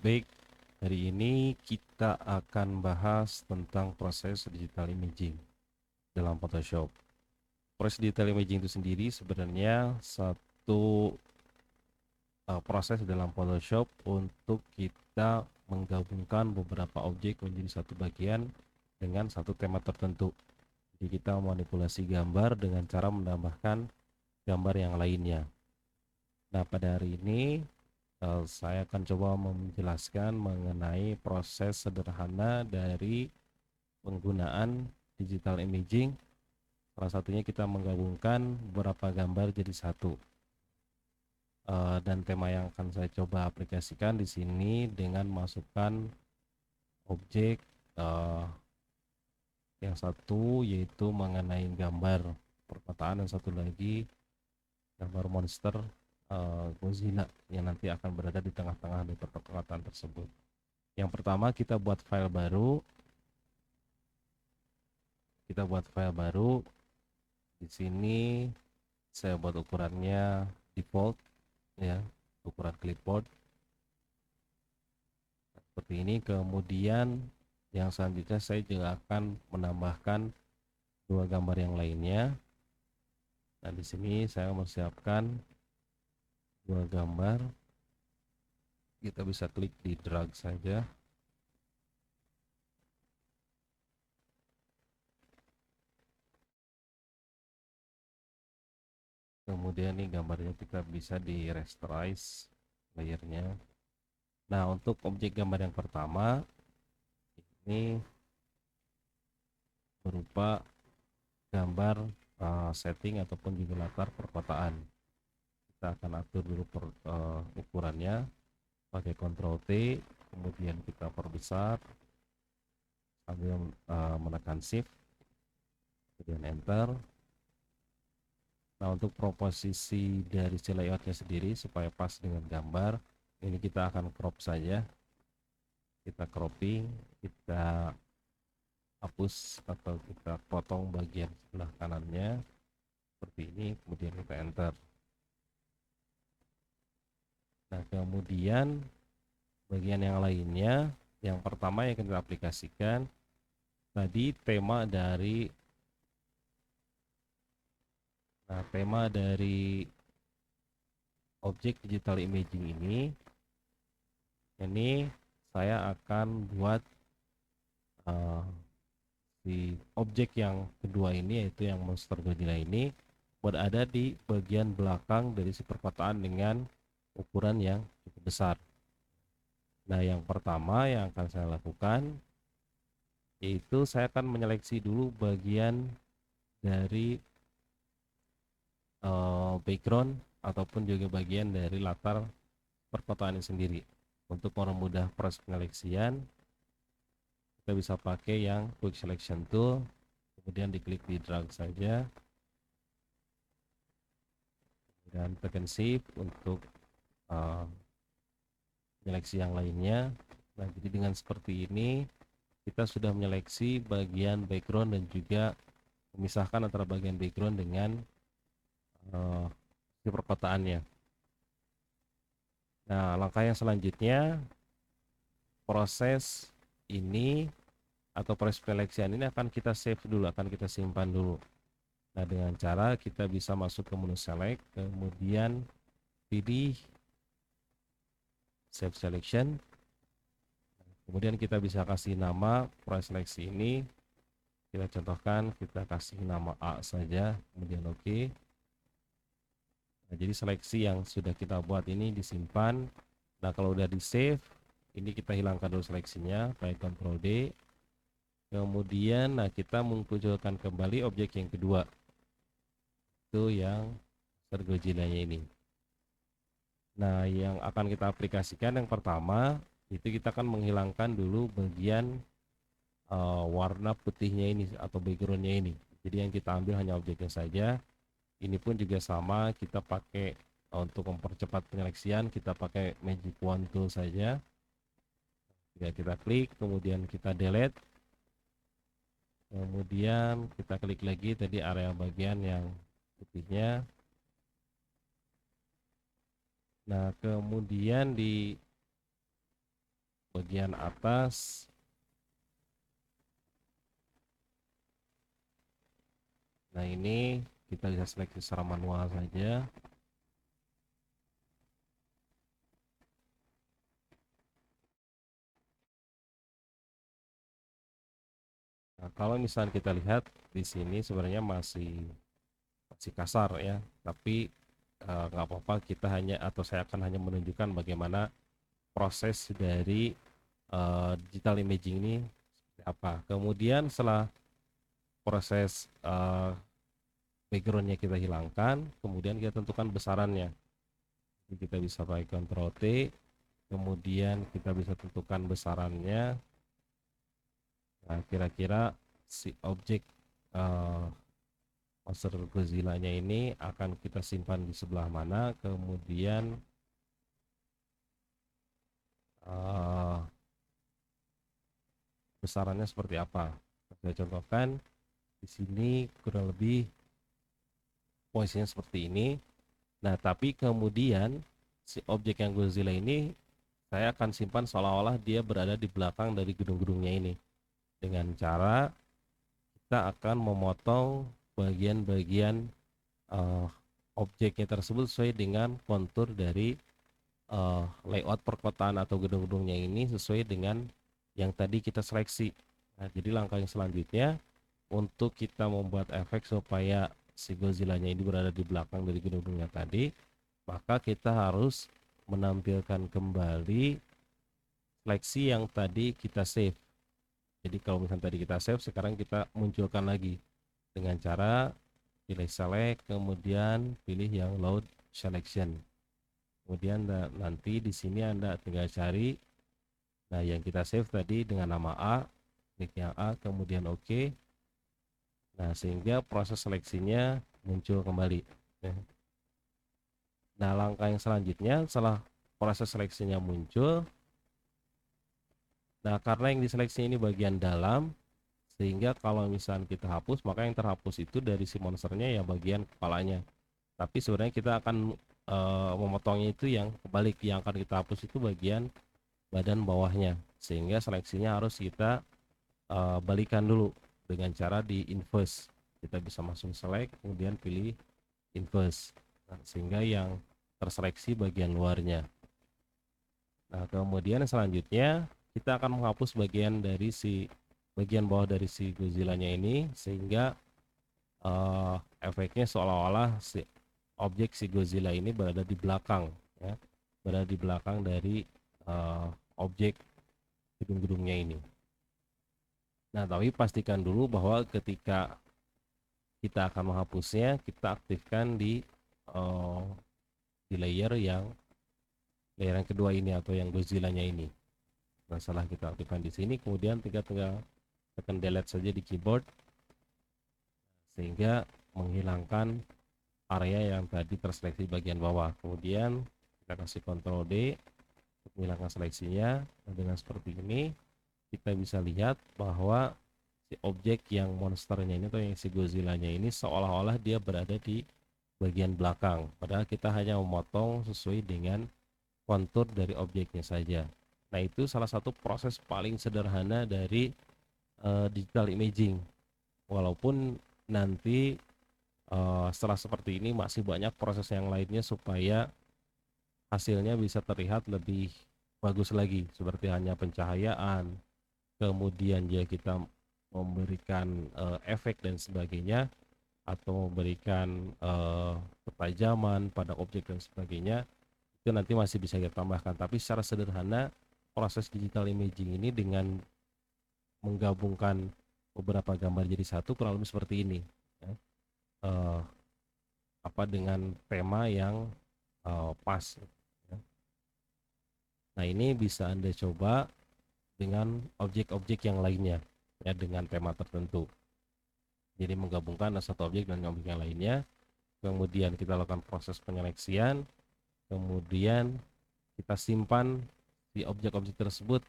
Baik, hari ini kita akan bahas tentang proses digital imaging dalam Photoshop. Proses digital imaging itu sendiri sebenarnya satu proses dalam Photoshop untuk kita menggabungkan beberapa objek menjadi satu bagian dengan satu tema tertentu. Jadi kita memanipulasi gambar dengan cara menambahkan gambar yang lainnya. Nah, pada hari ini saya akan coba menjelaskan mengenai proses sederhana dari penggunaan digital imaging. Salah satunya kita menggabungkan beberapa gambar jadi satu. Dan tema yang akan saya coba aplikasikan di sini dengan masukkan objek yang satu yaitu mengenai gambar perkotaan, dan satu lagi gambar monster Godzilla yang nanti akan berada di tengah-tengah dari perkotaan tersebut. Yang pertama kita buat file baru. Di sini saya buat ukurannya default ya, ukuran clipboard seperti ini. Kemudian yang selanjutnya saya juga akan menambahkan dua gambar yang lainnya. Nah, di sini saya mempersiapkan dua gambar. Kita bisa klik di drag saja. Kemudian nih gambarnya kita bisa di rasterize layernya. Nah, untuk objek gambar yang pertama ini berupa gambar setting ataupun juga latar perkotaan. Kita akan atur dulu ukurannya pakai Ctrl T, kemudian kita perbesar sambil menekan Shift, kemudian Enter. Nah, untuk proposisi dari si layoutnya sendiri supaya pas dengan gambar, ini kita akan crop saja. Kita cropping, kita hapus atau kita potong bagian sebelah kanannya seperti ini, kemudian kita enter. Nah, kemudian bagian yang lainnya, yang pertama yang kita aplikasikan tadi tema dari objek digital imaging ini saya akan buat di objek yang kedua ini, yaitu yang monster Godzilla ini berada di bagian belakang dari si perkotaan dengan ukuran yang cukup besar. Nah, yang pertama yang akan saya lakukan yaitu saya akan menyeleksi dulu bagian dari background ataupun juga bagian dari latar perkotaan ini sendiri. Untuk mempermudah proses penyeleksian, kita bisa pakai yang quick selection tool, kemudian diklik di drag saja dan tekan shift untuk seleksi yang lainnya. Nah, jadi dengan seperti ini kita sudah menyeleksi bagian background dan juga memisahkan antara bagian background dengan perkotaannya. Nah, langkah yang selanjutnya, proses ini atau proses penyeleksian ini akan kita save dulu, akan kita simpan dulu. Nah, dengan cara kita bisa masuk ke menu select, kemudian pilih save selection. Kemudian kita bisa kasih nama proses seleksi ini. Kita contohkan, kita kasih nama A saja, kemudian oke. Nah, jadi seleksi yang sudah kita buat ini disimpan. Nah, kalau udah di save, ini kita hilangkan dulu seleksinya, pakai Ctrl D. Kemudian, nah, kita munculkan kembali objek yang kedua, itu yang Godzilla-nya ini. Nah, yang akan kita aplikasikan yang pertama itu kita akan menghilangkan dulu bagian warna putihnya ini atau backgroundnya ini. Jadi yang kita ambil hanya objeknya saja. Ini pun juga sama, kita pakai untuk mempercepat penyeleksian, kita pakai magic wand tool saja. Jika kita klik, kemudian kita delete, kemudian kita klik lagi tadi area bagian yang putihnya. Nah, kemudian di bagian atas. Nah, ini kita bisa seleksi secara manual saja. Nah, kalau misalnya kita lihat di sini sebenarnya masih kasar ya, tapi nggak apa-apa, kita hanya atau saya akan hanya menunjukkan bagaimana proses dari digital imaging ini seperti apa. Kemudian setelah proses backgroundnya kita hilangkan, kemudian kita tentukan besarannya. Jadi kita bisa pakai Ctrl T, kemudian kita bisa tentukan besarannya. Nah, kira-kira si objek monster Godzilla-nya ini akan kita simpan di sebelah mana, kemudian besarannya seperti apa. Saya contohkan di sini kurang lebih posisinya seperti ini. Nah, tapi kemudian si objek yang Godzilla ini saya akan simpan seolah-olah dia berada di belakang dari gedung-gedungnya ini. Dengan cara kita akan memotong bagian-bagian objeknya tersebut sesuai dengan kontur dari layout perkotaan atau gedung-gedungnya ini sesuai dengan yang tadi kita seleksi. Nah, jadi langkah yang selanjutnya untuk kita membuat efek supaya si Godzilla-nya ini berada di belakang dari gedung-gedungnya tadi, maka kita harus menampilkan kembali seleksi yang tadi kita save. Jadi kalau misalnya tadi kita save, sekarang kita munculkan lagi dengan cara pilih select, kemudian pilih yang load selection. Kemudian nanti di sini Anda tinggal cari yang kita save tadi dengan nama A, klik yang A, kemudian OK. Nah, sehingga proses seleksinya muncul kembali. Nah, langkah yang selanjutnya setelah proses seleksinya muncul, nah karena yang diseleksi ini bagian dalam, sehingga kalau misalnya kita hapus, maka yang terhapus itu dari si monsternya ya bagian kepalanya. Tapi sebenarnya kita akan memotongnya itu yang kebalik, yang akan kita hapus itu bagian badan bawahnya, sehingga seleksinya harus kita balikan dulu dengan cara di inverse. Kita bisa masuk select, kemudian pilih inverse, sehingga yang terseleksi bagian luarnya. Nah, kemudian selanjutnya kita akan menghapus bagian bawah dari si Godzilla-nya ini, sehingga efeknya seolah-olah si objek si Godzilla ini berada di belakang, ya, berada di belakang dari objek gedung-gedungnya ini. Nah, tapi pastikan dulu bahwa ketika kita akan menghapusnya, kita aktifkan di layer yang kedua ini atau yang Godzilla-nya ini. Nah, setelah kita aktifkan di sini, kemudian tinggal tekan delete saja di keyboard, sehingga menghilangkan area yang tadi terseleksi bagian bawah. Kemudian kita kasih Ctrl D untuk menghilangkan seleksinya. Nah, dengan seperti ini kita bisa lihat bahwa si objek yang monsternya ini atau yang si Godzilla-nya ini seolah-olah dia berada di bagian belakang, padahal kita hanya memotong sesuai dengan kontur dari objeknya saja. Nah, itu salah satu proses paling sederhana dari digital imaging. Walaupun nanti setelah seperti ini masih banyak proses yang lainnya supaya hasilnya bisa terlihat lebih bagus lagi, seperti hanya pencahayaan, kemudian juga kita memberikan efek dan sebagainya, atau memberikan ketajaman pada objek dan sebagainya. Itu nanti masih bisa kita tambahkan, tapi secara sederhana proses digital imaging ini dengan menggabungkan beberapa gambar jadi satu kurang lebih seperti ini, ya. Dengan tema yang pas, ya. Nah, ini bisa Anda coba dengan objek-objek yang lainnya, ya, dengan tema tertentu. Jadi menggabungkan satu objek dan objek yang lainnya, kemudian kita lakukan proses penyeleksian, kemudian kita simpan di objek-objek tersebut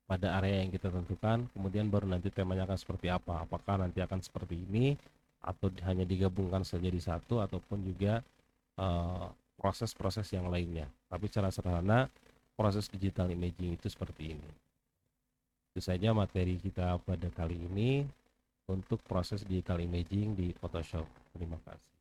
pada area yang kita tentukan, kemudian baru nanti temanya akan seperti apa, apakah nanti akan seperti ini atau hanya digabungkan saja di satu, ataupun juga proses-proses yang lainnya. Tapi secara sederhana proses digital imaging itu seperti ini. Itu saja materi kita pada kali ini untuk proses digital imaging di Photoshop. Terima kasih.